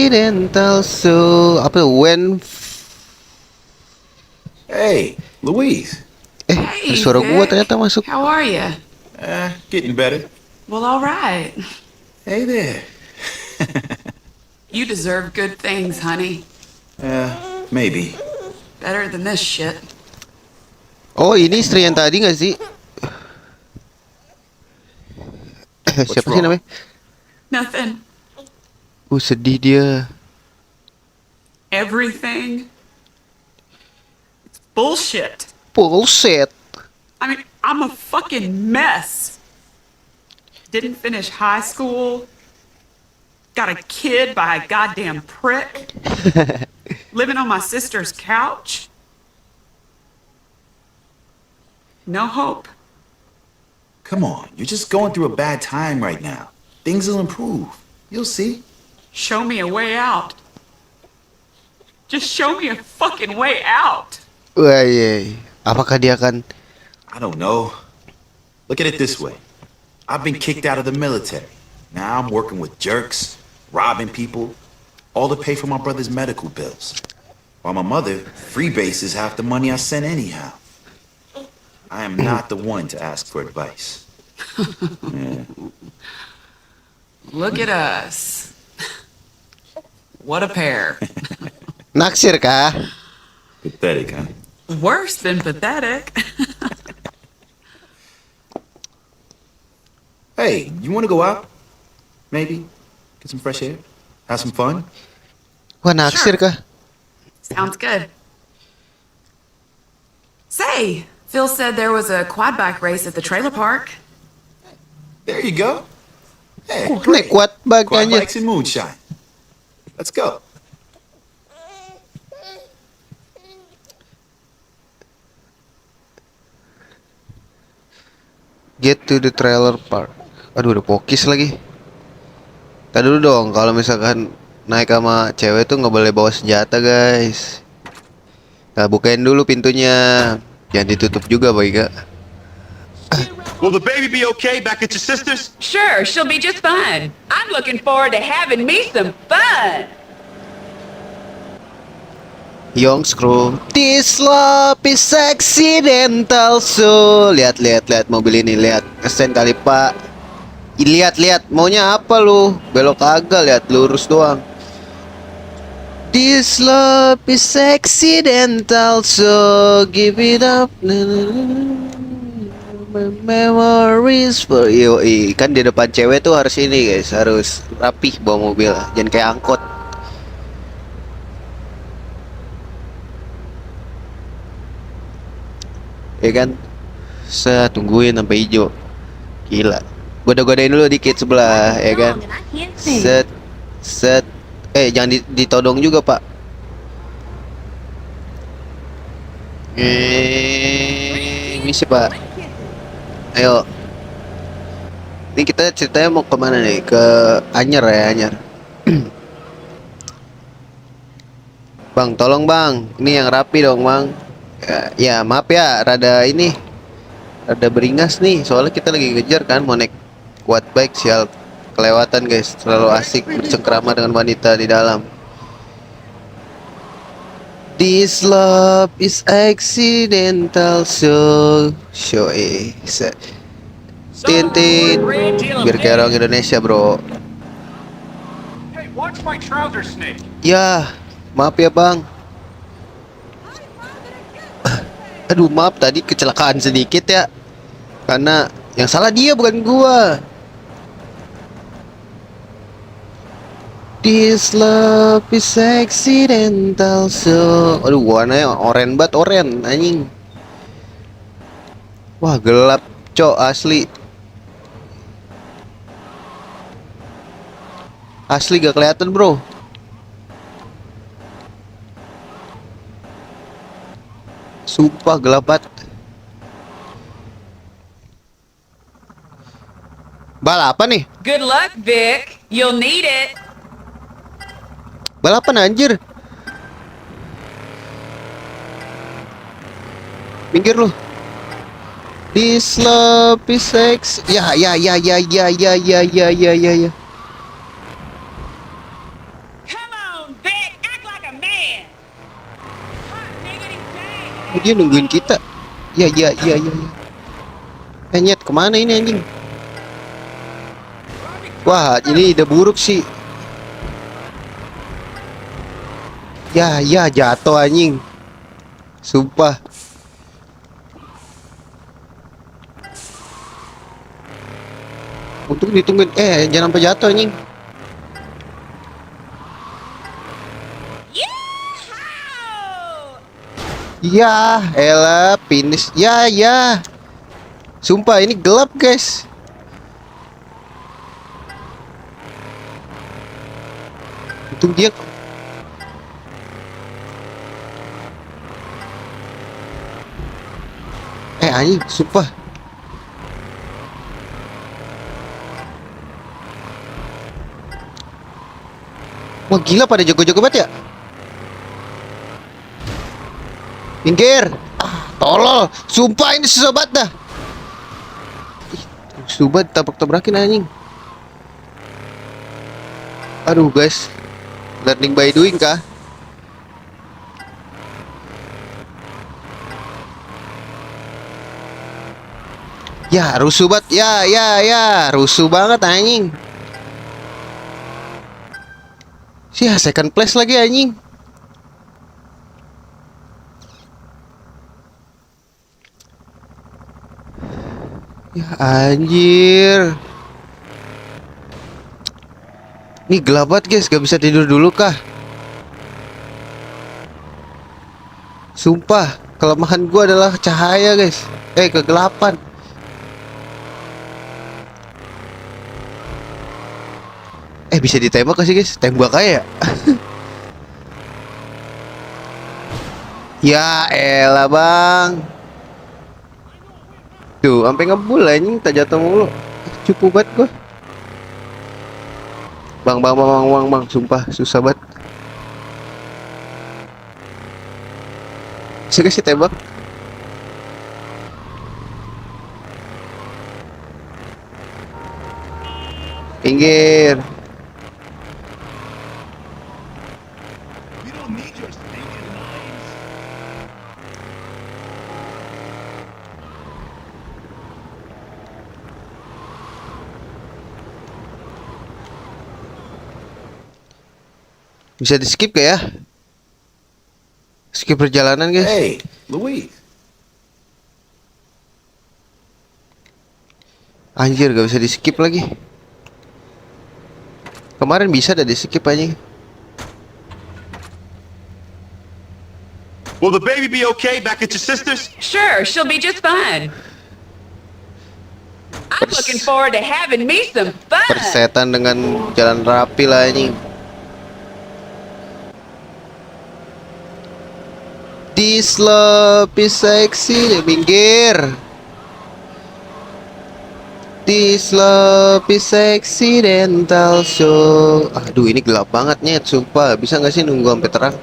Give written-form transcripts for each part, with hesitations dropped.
accidental so apa when Hey, Louise. ada Hey, suara gua Vic. ternyata masuk. How are you? Getting better. Well, all right. Hey there. You deserve good things, honey. Maybe. Better than this shit. Oh, ini istri yang tadi nggak sih? What's Siapa sih wrong? namanya? Nothing. Sedih dia. Everything. It's bullshit. Bullshit. I mean, I'm a fucking mess. Didn't finish high school. Got a kid by a goddamn prick. Living on my sister's couch. No hope. Come on, you're just going through a bad time right now. Things will improve. You'll see. Show me a way out. Just show me a fucking way out. Wah, iya. Apakah dia akan I don't know. Look at it this way. I've been kicked out of the military. Now I'm working with jerks, robbing people, all to pay for my brother's medical bills. While my mother freebases half the money I send anyhow. I am not the one to ask for advice. Look at us. What a pair. naksir kah? Pathetic, huh? Worse than pathetic. Hey, you want to go out? Maybe? Get some fresh air? Have some fun? Wah, naksir Sure. kah? Sounds good. Say, Phil said there was a quad bike race at the trailer park. There you go. Hey, Naik great. kuat Quad bagannya. bikes and moonshine. Let's go. Get to the trailer park. Aduh, udah pokis lagi. Tadi dulu dong, kalau misalkan naik sama cewek tuh nggak boleh bawa senjata, guys. Nah, bukain dulu pintunya. Jangan ditutup juga, Boy, Kak. Will the baby be okay back at your sister's? Sure, she'll be just fine. I'm looking forward to having me some fun. Young Screw. This love is accidental so. Lihat mobil ini, lihat. Kesen kali, Pak. Lihat, maunya apa lu? Belok kagak, lihat lurus doang. This love is accidental so give it up. Memories for you. Kan di depan cewek tuh harus ini, guys, harus rapih bawa mobil, jangan kayak angkot. Ya kan, saya tungguin sampai hijau. Gila, goda-godain dulu dikit sebelah, ya kan. Set. Jangan ditodong juga, Pak. Misi, Pak. Ayo. Ini kita ceritanya mau kemana nih? Ke Anyer ya, Anyer. Bang, tolong bang. Ini yang rapi dong, bang. Ya, maaf ya, rada beringas nih. Soalnya kita lagi ngejar kan, mau naik quad bike, sial kelewatan, guys. Terlalu asik bercengkrama dengan wanita di dalam. This love is accidental so Tintin. Biar kayak orang Indonesia, bro. Hey, watch my trouser snake. Ya, maaf ya bang. Aduh, maaf tadi kecelakaan sedikit ya. Karena yang salah dia, bukan gua. This love is accidental so. Aduh, warnanya oren banget, oren anjing. Wah, gelap, cok, asli. Asli gak kelihatan, bro. Sumpah gelap banget. Balapan nih. Good luck, Vic. You'll need it. Balapan anjir. Minggir lu. This love is sex. Ya. Come Oh, dia nungguin kita. Ya ya ya ya ya. Nyet, kemana ini anjing? Wah, ini ide buruk sih. Ya ya, jatuh anjing. Sumpah. Untung ditungguin. Jangan sampai jatuh anjing. Ya, elah, finish. Ya, ya. Sumpah ini gelap, guys. Untung dia. Anjing, sumpah. Wah, gila pada jago-jago banget ya. Minggir. Tolol. Sumpah ini susah banget dah. Subat tabrak-tabrakin anjing. Aduh guys, learning by doing kah? Ya rusuh banget. Ya rusuh banget anjing. Sia second place lagi anjing. Ya anjir. Ini gelap banget guys, gak bisa tidur dulu kah? Sumpah, kelemahan gua adalah cahaya guys. Kegelapan. Bisa ditembak gak sih guys? Tembak aja ya. Ya elah bang. Tuh, sampai ngebul anjing, tak jatuh mulu. Cukup banget gua. Bang, sumpah susah banget. Bisa kasih tembak. Pinggir. Bisa di skip gak ya? Skip perjalanan guys. Hey, Louise. Anjir, gak bisa di skip lagi. Kemarin bisa ada di skip aja. Will the baby be okay back at your sister's? Sure, she'll be just fine. I'm looking forward to having me some fun. Persetan dengan jalan rapi lah anjing. This love is sexy. Minggir. This love is accidental show. Aduh ini gelap banget nih, sumpah. Bisa nggak sih nunggu sampai terang?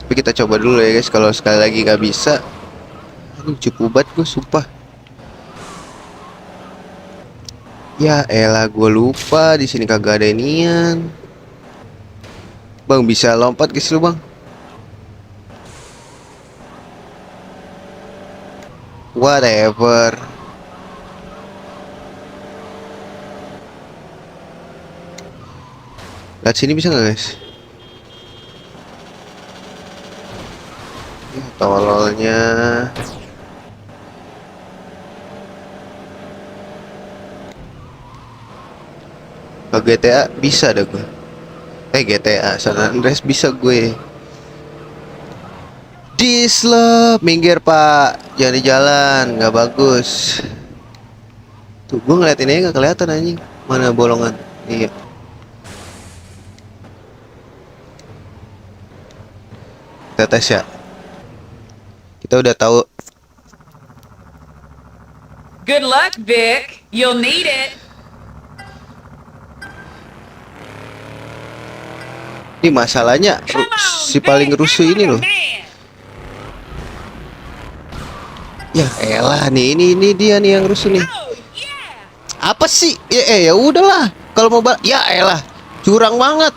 Tapi kita coba dulu ya guys. Kalau sekali lagi nggak bisa, aduh cukup banget gue, sumpah. Ya elah, gue lupa di sini kagak ada inian. Bang bisa lompat guys lu bang. Whatever. Lihat sini bisa nggak guys? Ya, tololnya. Ke GTA bisa dah gue. GTA San Andreas bisa gue. This love. Minggir pak, jangan di jalan, nggak bagus. Tuh gue ngeliatin aja nggak kelihatan anjing. Mana bolongan? Iya. Kita tes ya. Kita udah tahu. Good luck, Vic. You'll need it. Ini masalahnya si paling rusuh ini loh. Ya elah nih, ini dia nih yang rusuh nih. Apa sih? Ya udahlah. Kalau mau ya elah, curang banget.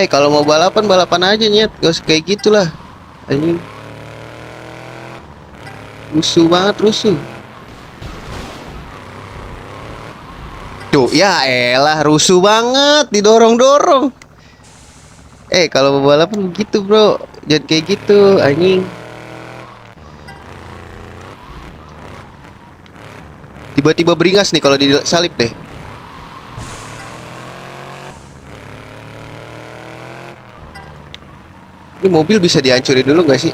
Kalau mau balapan, balapan aja nyet. Gak usah kayak gitulah. Anjing. Rusuh banget, rusuh. Tuh, ya elah, rusuh banget, didorong-dorong. Kalau mau balapan begitu, bro. Jangan kayak gitu, anjing. Tiba-tiba beringas nih kalau disalip deh. Ini mobil bisa dihancurin dulu nggak sih?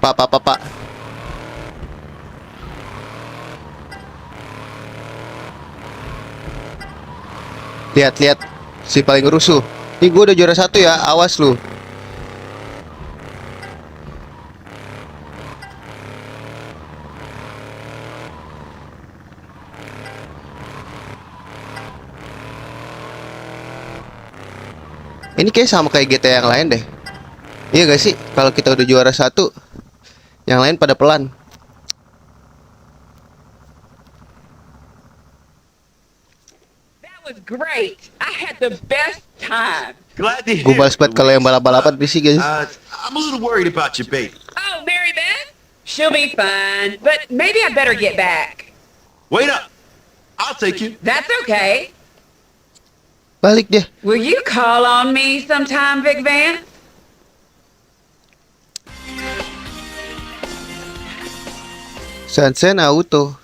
Pak. Lihat, si paling rusuh. Ini gue udah juara 1 ya, awas lu. Ini kayak sama kayak GTA yang lain deh. Iya gak sih? Kalau kita udah juara 1, yang lain pada pelan. That was great. I had the best time. Glad to hear Gue balas it, banget kalau yang Louise. balap-balapan berisik guys. I'm a little worried about your baby. Oh, Mary Beth? She'll be fine, but maybe I better get back. Wait up. I'll take you. That's okay. Balik dia. Will you call on me sometime, Vic Vance? Sansen auto.